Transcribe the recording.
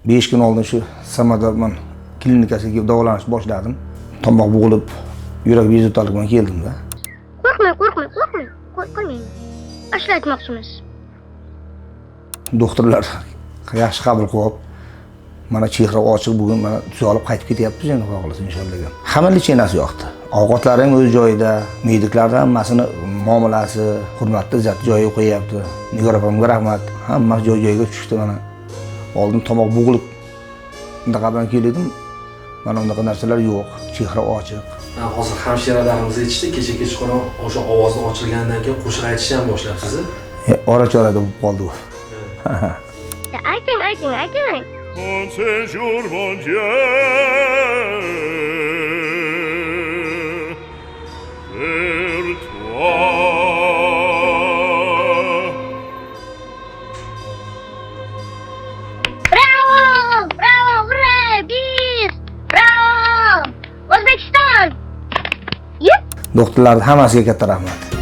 5 kun oldin shu Samarqand klinikasiga davolash boshladim. Tomoq bo'g'ilib, yurak bezovtalik bilan keldim-da. Qo'rqmang. Qo'rqmang. Ashula aytmoqchimiz. Doktorlar yaxshi qabul qilib, mana chehra ochiq bugun mana tuzalib qaytib ketyapmiz endi xudo xolasa inshaalloh. Hamma lichenasi yoqdi. Ovqatlari ham o'z joyida, mediklar hammasini muomalasi, hurmatli izzat joyiga qo'yapti. Nigor opamga rahmat. Hamma joy-joyiga tushdi mana. Oldin tomoq bo'g'ilib ndaqadan keldim. Mana unaqa narsalar yo'q. Chehra ochiq. Hozir hamshiralarimiz aytishdi, kecha-kechqurun o'sha ovozni ochilgandan keyin qo'shiq aytishni ham boshlabsiz. Ora-chorada bo'lib qoldi u. Ayting. Mon séjour, mon Dieu, vers toi. Bravo, hurray, biz! Bravo! O'zbekiston! Doktorlar hammasiga katta rahmat.